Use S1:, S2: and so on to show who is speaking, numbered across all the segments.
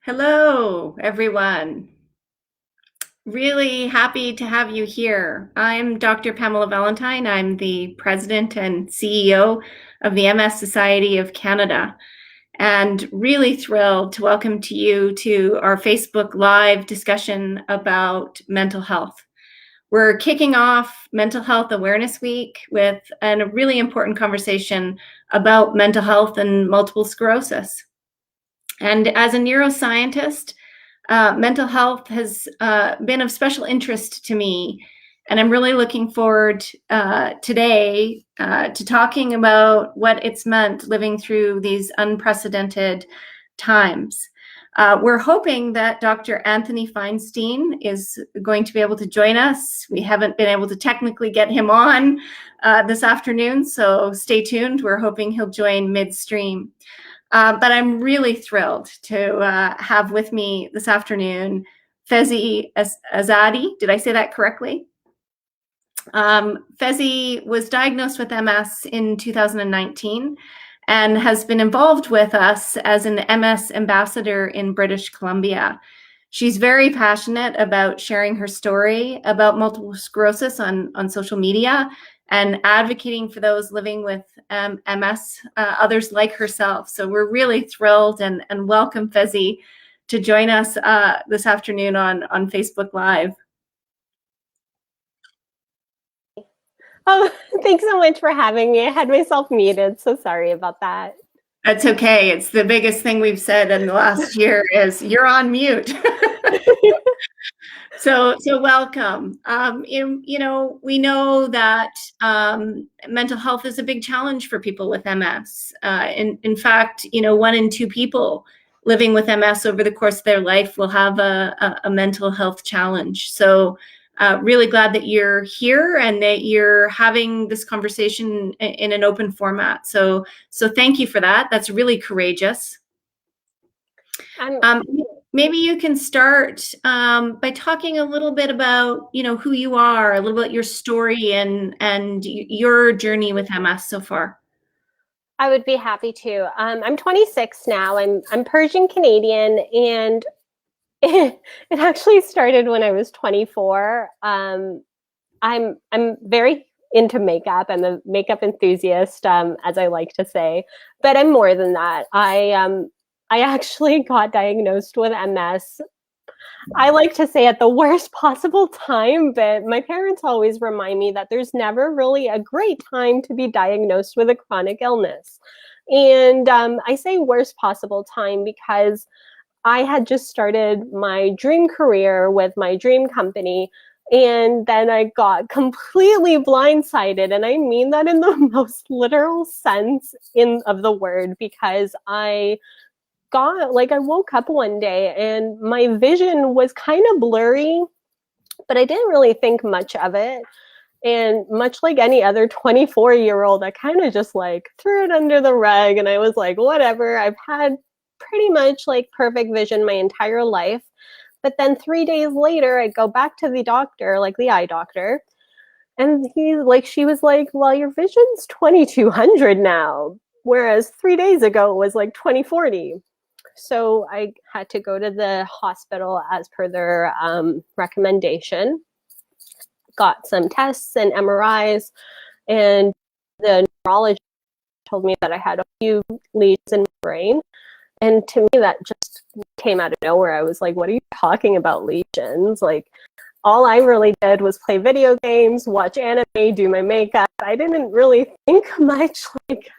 S1: Hello, everyone. Really happy to have you here. I'm Dr. Pamela Valentine. I'm the president and CEO of the MS Society of Canada, and really thrilled to welcome you to our Facebook Live discussion about mental health. We're kicking off Mental Health Awareness Week with a really important conversation about mental health and multiple sclerosis. And as a neuroscientist, mental health has been of special interest to me. And I'm really looking forward today to talking about what it's meant living through these unprecedented times. We're hoping that Dr. Anthony Feinstein is going to be able to join us. We haven't been able to technically get him on this afternoon, so stay tuned. We're hoping he'll join midstream. But I'm really thrilled to have with me this afternoon Fezi Azadi. Did I say that correctly? Fezi was diagnosed with MS in 2019 and has been involved with us as an MS ambassador in British Columbia. She's very passionate about sharing her story about multiple sclerosis on social media and advocating for those living with MS, others like herself. So we're really thrilled and welcome Fezi to join us this afternoon on Facebook Live.
S2: Oh, thanks so much for having me. I had myself muted, so sorry about that.
S1: That's okay. It's the biggest thing we've said in the last year is you're on mute. So welcome. We know that mental health is a big challenge for people with MS. In fact, 1 in 2 people living with MS over the course of their life will have a mental health challenge. So really glad that you're here and that you're having this conversation in an open format. So thank you for that. That's really courageous. Maybe you can start by talking a little bit about, who you are, a little bit your story and your journey with MS so far.
S2: I would be happy to. I'm 26 now. I'm Persian Canadian, and it actually started when I was 24. I'm very into makeup. I'm a makeup enthusiast, as I like to say, but I'm more than that. I actually got diagnosed with MS. I like to say at the worst possible time, but my parents always remind me that there's never really a great time to be diagnosed with a chronic illness. And I say worst possible time because I had just started my dream career with my dream company, and then I got completely blindsided. And I mean that in the most literal sense of the word, because I woke up one day and my vision was kind of blurry, but I didn't really think much of it. And much like any other 24-year-old, I kind of just threw it under the rug. And I was like, whatever, I've had pretty much perfect vision my entire life. But then 3 days later, I go back to the doctor, the eye doctor. And she was like, well, your vision's 2200 now. Whereas 3 days ago, it was 2040. So I had to go to the hospital as per their recommendation, got some tests and MRIs, and the neurologist told me that I had a few lesions in my brain. And to me, that just came out of nowhere. I was like, what are you talking about, lesions? All I really did was play video games, watch anime, do my makeup. I didn't really think much.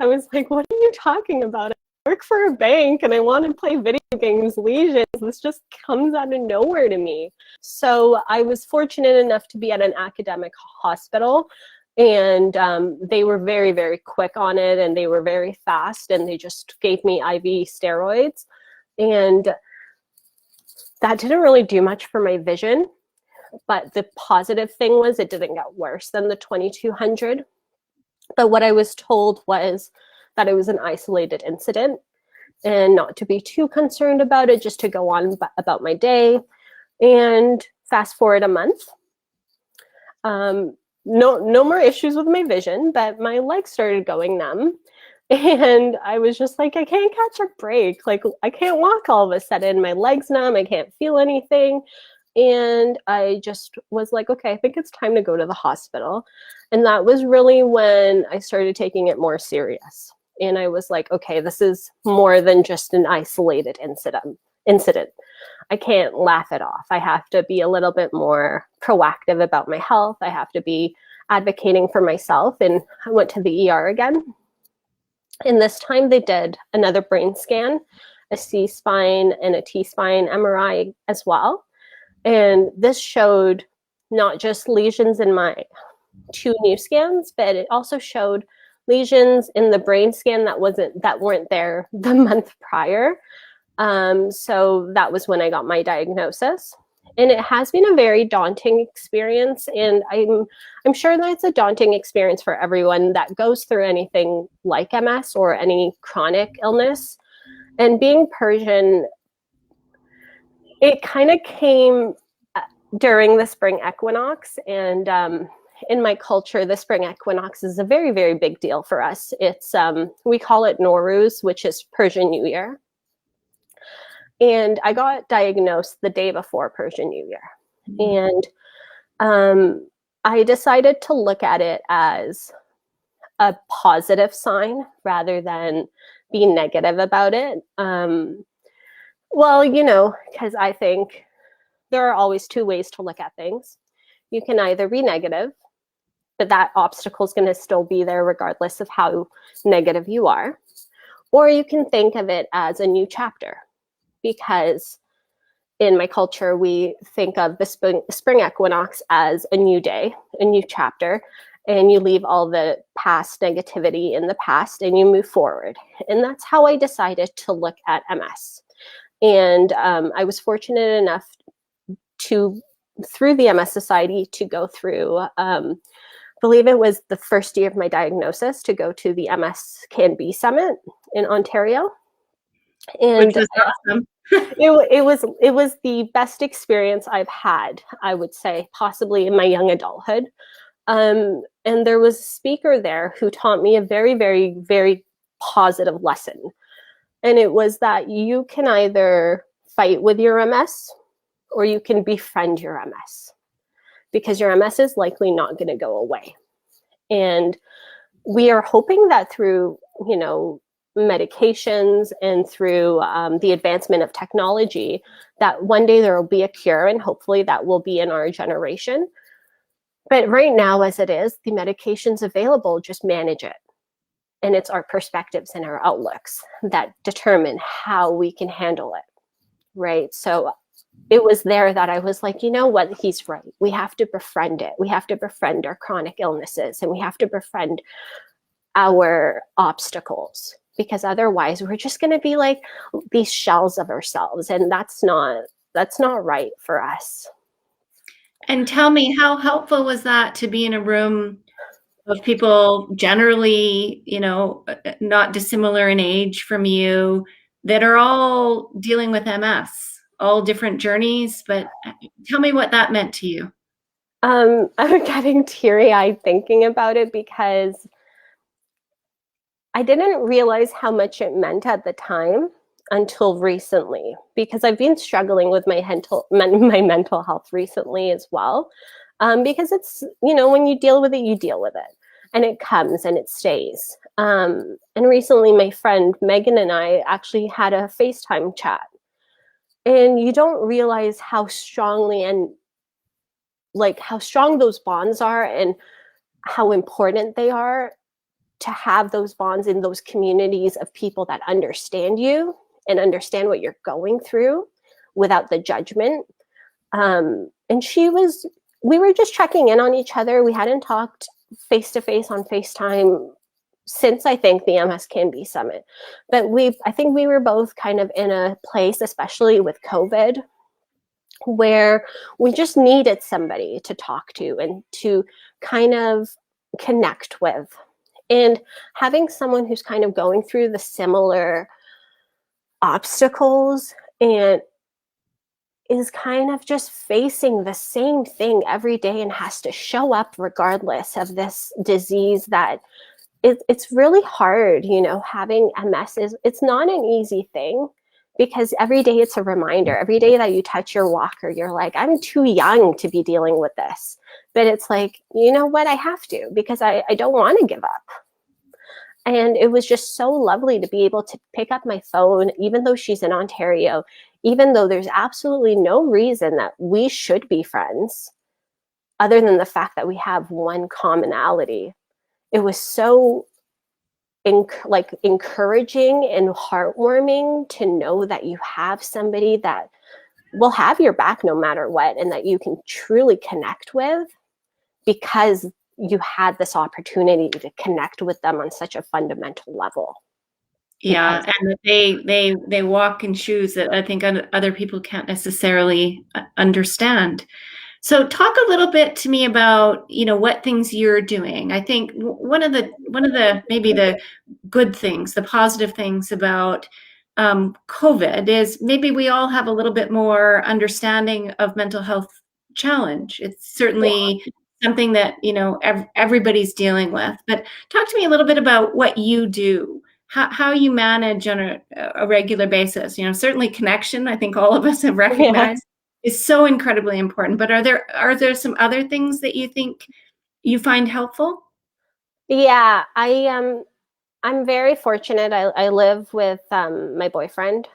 S2: I was like, what are you talking about? Work for a bank and I want to play video games. Lesions, this just comes out of nowhere to me. So I was fortunate enough to be at an academic hospital, and they were very, very quick on it, and they were very fast, and they just gave me IV steroids, and that didn't really do much for my vision. But the positive thing was it didn't get worse than the 2200. But what I was told was that it was an isolated incident and not to be too concerned about it, just to go on about my day. And fast forward a month, no more issues with my vision, but my legs started going numb. And I was just like, I can't catch a break. Like, I can't walk all of a sudden. My leg's numb. I can't feel anything. And I just was like, okay, I think it's time to go to the hospital. And that was really when I started taking it more serious. And I was like, okay, this is more than just an isolated incident. I can't laugh it off. I have to be a little bit more proactive about my health. I have to be advocating for myself. And I went to the ER again. And this time they did another brain scan, a C-spine and a T-spine MRI as well. And this showed not just lesions in my two new scans, but it also showed lesions in the brain scan that weren't there the month prior. So that was when I got my diagnosis. And it has been a very daunting experience. And I'm sure that it's a daunting experience for everyone that goes through anything like MS or any chronic illness. And being Persian, it kind of came during the spring equinox. And in my culture, the spring equinox is a very, very big deal for us. It's we call it Nowruz, which is Persian New Year. And I got diagnosed the day before Persian New Year. And I decided to look at it as a positive sign rather than be negative about it. Well, you know, because I think there are always two ways to look at things. You can either be negative, but that obstacle is going to still be there regardless of how negative you are. Or you can think of it as a new chapter. Because in my culture, we think of the spring equinox as a new day, a new chapter, and you leave all the past negativity in the past and you move forward. And that's how I decided to look at MS. And I was fortunate enough to, through the MS Society, to go through, I believe it was the first year of my diagnosis, to go to the MS Can Be Summit in Ontario. And
S1: which was awesome.
S2: it was the best experience I've had, I would say, possibly in my young adulthood. And there was a speaker there who taught me a very, very, very positive lesson. And it was that you can either fight with your MS or you can befriend your MS, because your MS is likely not going to go away. And we are hoping that through, you know, medications and through the advancement of technology, that one day there will be a cure, and hopefully that will be in our generation. But right now, as it is, the medications available just manage it. And it's our perspectives and our outlooks that determine how we can handle it, right? So it was there that I was like, you know what, he's right. We have to befriend it. We have to befriend our chronic illnesses, and we have to befriend our obstacles, because otherwise we're just going to be like these shells of ourselves, and that's not right for us.
S1: And tell me, how helpful was that to be in a room of people generally, you know, not dissimilar in age from you, that are all dealing with MS, all different journeys, but tell me what that meant to you.
S2: I'm getting teary-eyed thinking about it, because I didn't realize how much it meant at the time until recently, because I've been struggling with my mental health recently as well. Because it's, you know, when you deal with it, you deal with it, and it comes and it stays. And recently my friend Megan and I actually had a FaceTime chat, and you don't realize how strongly and like how strong those bonds are and how important they are to have those bonds in those communities of people that understand you and understand what you're going through without the judgment. And we were just checking in on each other. We hadn't talked face to face on FaceTime since, I think, the MS Can Be Summit. But I think we were both kind of in a place, especially with COVID, where we just needed somebody to talk to and to kind of connect with. And having someone who's kind of going through the similar obstacles and is kind of just facing the same thing every day and has to show up regardless of this disease that it's really hard, having MS it's not an easy thing because every day it's a reminder. Every day that you touch your walker, you're like, I'm too young to be dealing with this. But it's like, you know what? I have to because I don't want to give up. And it was just so lovely to be able to pick up my phone, even though she's in Ontario, even though there's absolutely no reason that we should be friends, other than the fact that we have one commonality. It was so encouraging and heartwarming to know that you have somebody that will have your back no matter what, and that you can truly connect with because you had this opportunity to connect with them on such a fundamental level.
S1: Yeah,
S2: Because
S1: and that they walk in shoes that I think other people can't necessarily understand. So talk a little bit to me about, what things you're doing. I think one of the maybe the good things, the positive things about COVID is maybe we all have a little bit more understanding of mental health challenge. It's
S2: yeah,
S1: certainly something that, everybody's dealing with. But talk to me a little bit about what you do, how you manage on a regular basis. Certainly connection, I think all of us have
S2: yeah,
S1: recognized is so incredibly important. But are there some other things that you think you find helpful?
S2: yeah. I'm very fortunate. I live with my boyfriend.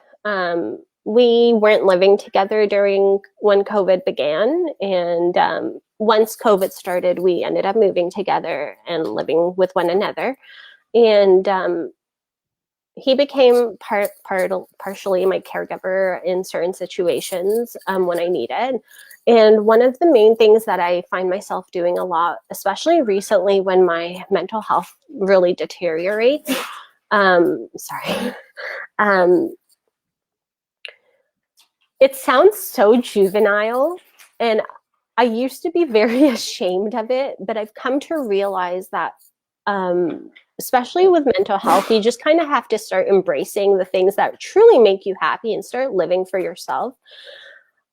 S2: We weren't living together during when COVID began, and once COVID started, we ended up moving together and living with one another. And he became partially my caregiver in certain situations when I needed. And one of the main things that I find myself doing a lot, especially recently when my mental health really deteriorates, sorry, um, it sounds so juvenile. And I used to be very ashamed of it, but I've come to realize that, especially with mental health, you just kind of have to start embracing the things that truly make you happy and start living for yourself.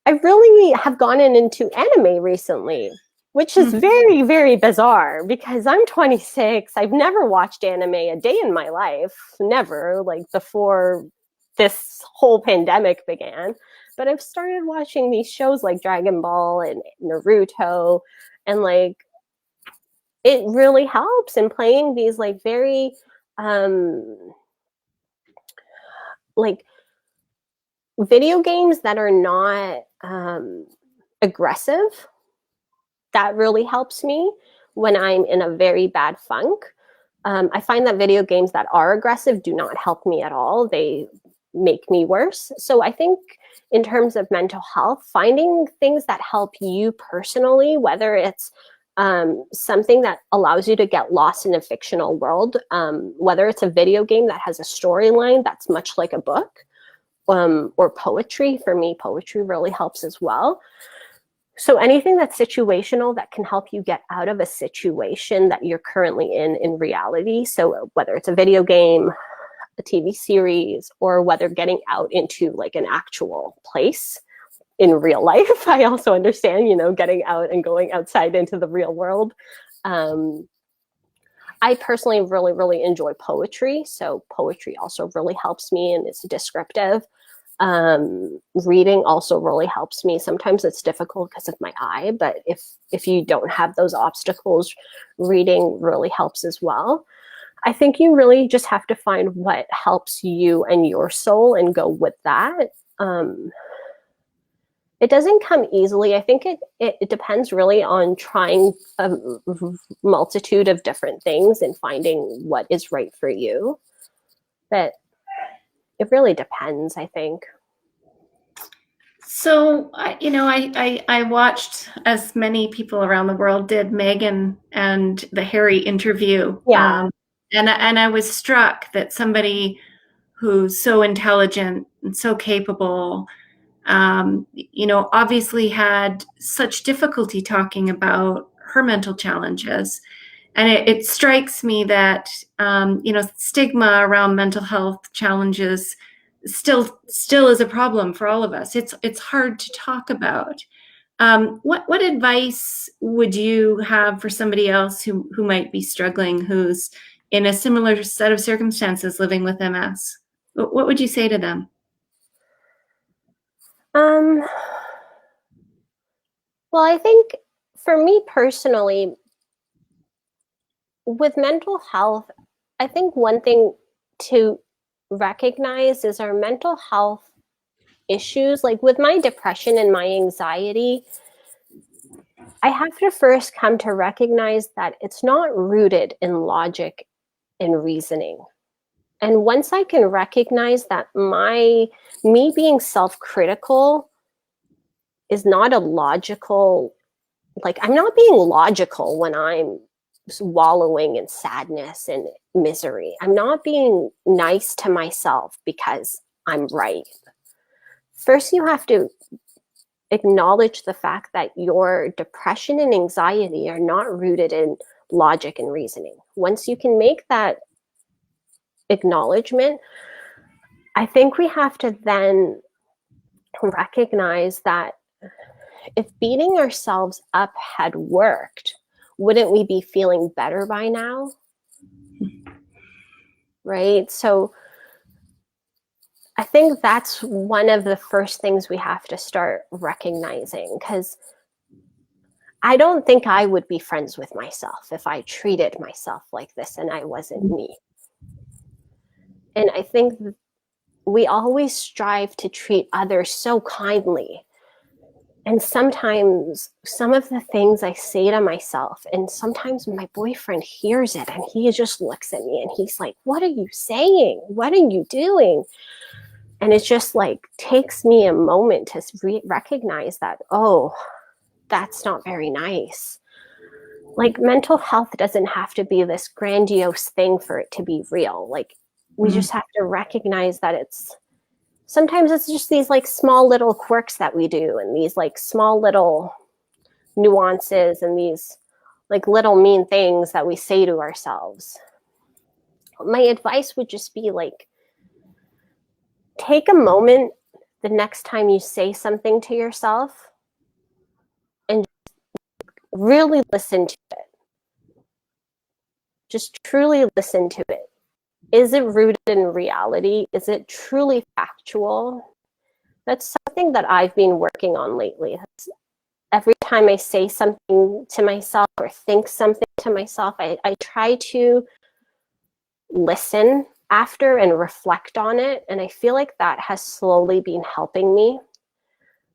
S2: I really have gone into anime recently, which is
S1: Mhm.
S2: very, very bizarre because I'm 26. I've never watched anime a day in my life, never, like before this whole pandemic began. But I've started watching these shows like Dragon Ball and Naruto, and like it really helps in playing these like very um like video games that are not aggressive. That really helps me when I'm in a very bad funk. I find that video games that are aggressive do not help me at all. They make me worse. So I think in terms of mental health, finding things that help you personally, whether it's something that allows you to get lost in a fictional world, whether it's a video game that has a storyline that's much like a book, or poetry. For me, poetry really helps as well. So anything that's situational that can help you get out of a situation that you're currently in reality. So whether it's a video game, a TV series, or whether getting out into like an actual place in real life. I also understand, getting out and going outside into the real world. Um, I personally really, really enjoy poetry. So poetry also really helps me and it's descriptive. Reading also really helps me. Sometimes it's difficult because of my eye, but if you don't have those obstacles, reading really helps as well. I think you really just have to find what helps you and your soul and go with that. It doesn't come easily. I think it depends really on trying a multitude of different things and finding what is right for you. But it really depends, I think.
S1: So, I watched, as many people around the world did, Meghan and the Harry interview,
S2: Yeah.
S1: and I was struck that somebody who's so intelligent and so capable, obviously had such difficulty talking about her mental challenges. And it strikes me that, stigma around mental health challenges still is a problem for all of us. It's hard to talk about. What advice would you have for somebody else who might be struggling, who's in a similar set of circumstances living with MS? What would you say to them?
S2: Well, I think for me personally, with mental health, I think one thing to recognize is our mental health issues. Like with my depression and my anxiety, I have to first come to recognize that it's not rooted in logic and reasoning. And once I can recognize that me being self-critical is not a logical, like I'm not being logical when I'm wallowing in sadness and misery. I'm not being nice to myself because I'm right. First, you have to acknowledge the fact that your depression and anxiety are not rooted in logic and reasoning. Once you can make that acknowledgement, I think we have to then recognize that if beating ourselves up had worked, wouldn't we be feeling better by now? Right? So I think that's one of the first things we have to start recognizing, because I don't think I would be friends with myself if I treated myself like this and I wasn't me. And I think we always strive to treat others so kindly. And sometimes some of the things I say to myself, and sometimes my boyfriend hears it and he just looks at me and he's like, "What are you saying? What are you doing?" And it just like takes me a moment to recognize that, oh, that's not very nice. Like mental health doesn't have to be this grandiose thing for it to be real. Like we just have to recognize that sometimes it's just these like small little quirks that we do, and these like small little nuances, and these like little mean things that we say to ourselves. My advice would just be like, take a moment the next time you say something to yourself and really listen to it. Just truly listen to it. Is it rooted in reality? Is it truly factual? That's something that I've been working on lately. Every time I say something to myself or think something to myself, I try to listen after and reflect on it. And I feel like that has slowly been helping me.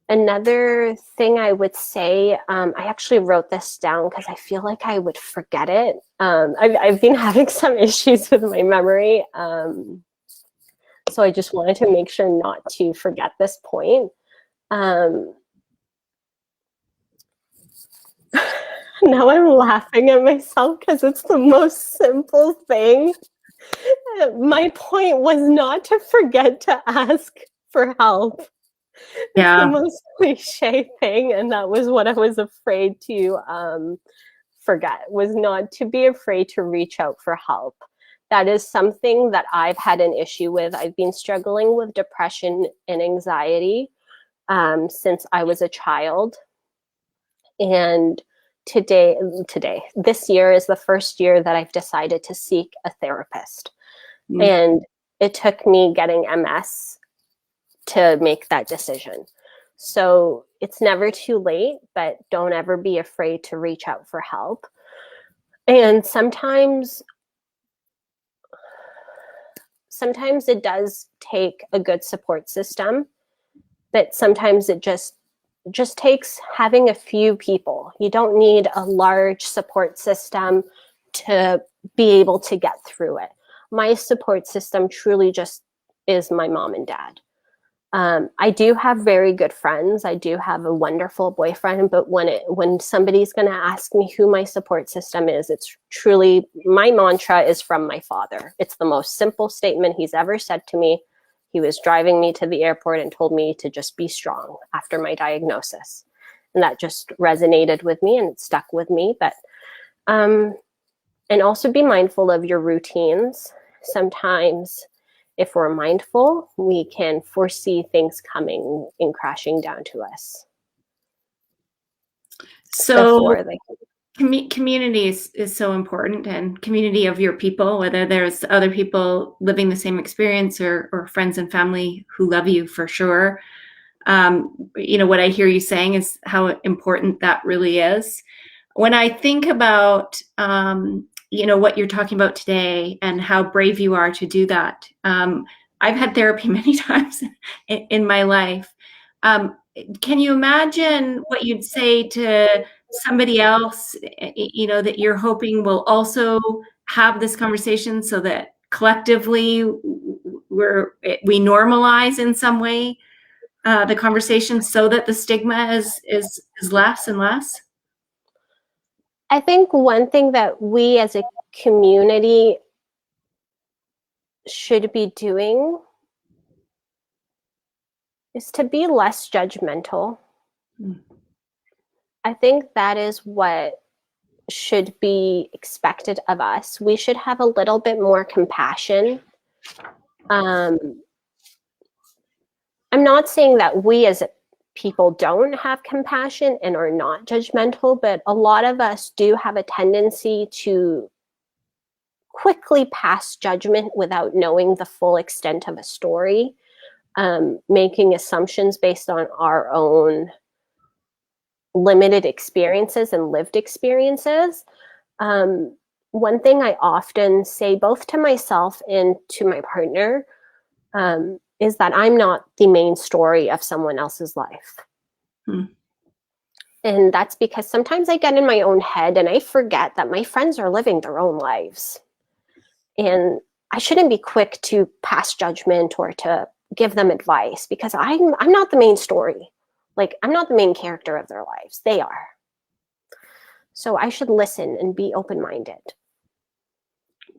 S2: Another thing I would say, I actually wrote this down because I feel like I would forget it. I've been having some issues with my memory. So I just wanted to make sure not to forget this point. Now I'm laughing at myself because it's the most simple thing. My point was not to forget to ask for help. It's the most cliche thing, and that was what I was afraid to forget, was not to be afraid to reach out for help. That is something that I've had an issue with. I've been struggling with depression and anxiety since I was a child. And this year is the first year that I've decided to seek a therapist. And it took me getting MS to make that decision. So it's never too late, but don't ever be afraid to reach out for help. And sometimes it does take a good support system, but sometimes it just takes having a few people. You don't need a large support system to be able to get through it. My support system truly just is my mom and dad. I do have very good friends. I do have a wonderful boyfriend, but when somebody's going to ask me who my support system is, it's truly, my mantra is from my father. It's the most simple statement he's ever said to me. He was driving me to the airport and told me to just be strong after my diagnosis. And that just resonated with me and it stuck with me. But, and also be mindful of your routines. Sometimes if we're mindful, we can foresee things coming and crashing down to us.
S1: So Community is so important, and community of your people, whether there's other people living the same experience or friends and family who love you for sure. What I hear you saying is how important that really is. When I think about, what you're talking about today and how brave you are to do that, I've had therapy many times in my life. Can you imagine what you'd say to somebody else, that you're hoping will also have this conversation so that collectively we normalize in some way the conversation so that the stigma is less and less?
S2: I think one thing that we as a community should be doing is to be less judgmental.
S1: Mm.
S2: I think that is what should be expected of us. We should have a little bit more compassion. I'm not saying that we as people don't have compassion and are not judgmental, but a lot of us do have a tendency to quickly pass judgment without knowing the full extent of a story, making assumptions based on our own limited experiences and lived experiences. One thing I often say, both to myself and to my partner, is that I'm not the main story of someone else's life.
S1: Hmm.
S2: And that's because sometimes I get in my own head and I forget that my friends are living their own lives. And I shouldn't be quick to pass judgment or to give them advice because I'm not the main story. Like, I'm not the main character of their lives. They are. So I should listen and be open-minded.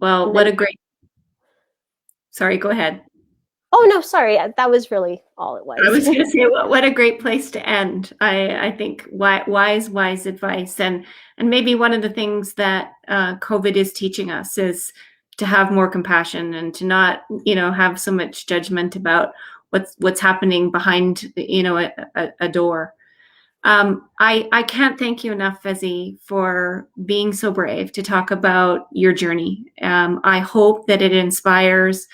S1: Well,
S2: And
S1: what
S2: then,
S1: a great, sorry, go ahead.
S2: oh no, sorry, that was really all it
S1: I
S2: was.
S1: was going to say, what a great place to end. I think wise advice, and maybe one of the things that COVID is teaching us is to have more compassion and to not, have so much judgment about what's happening behind, a door. I can't thank you enough, Fezzi, for being so brave to talk about your journey. I hope that it inspires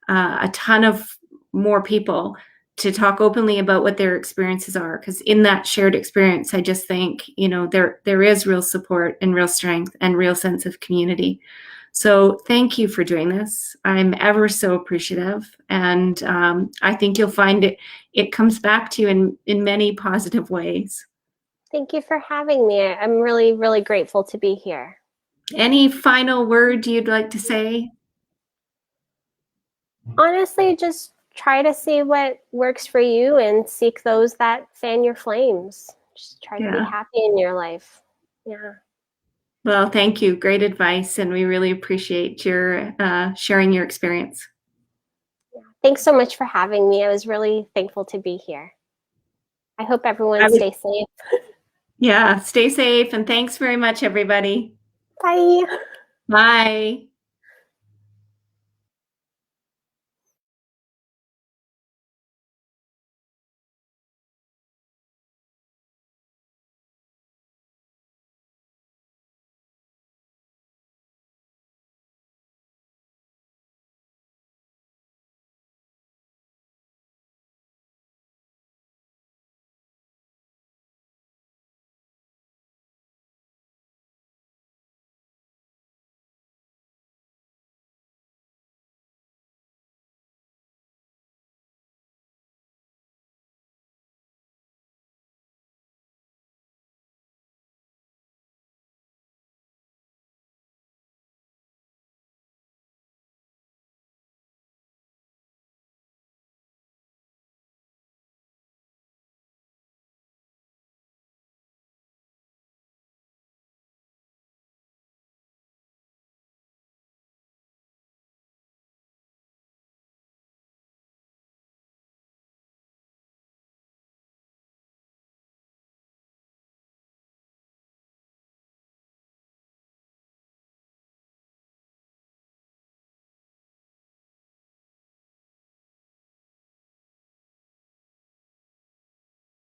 S1: a ton of more people to talk openly about what their experiences are, because in that shared experience, I just think there is real support and real strength and real sense of community. So thank you for doing this. I'm ever so appreciative, and I think you'll find it comes back to you in many positive ways.
S2: Thank you for having me. I'm really, really grateful to be here.
S1: Any final word you'd like to say?
S2: Honestly, just try to see what works for you and seek those that fan your flames. Just try to be
S1: Yeah.
S2: happy in your life. Yeah.
S1: Well, thank you. Great advice, and we really appreciate your sharing your experience.
S2: Thanks so much for having me. I was really thankful to be here. I hope everyone
S1: I was,
S2: stays safe.
S1: yeah, stay safe, and thanks very much, everybody.
S2: Bye.
S1: Bye.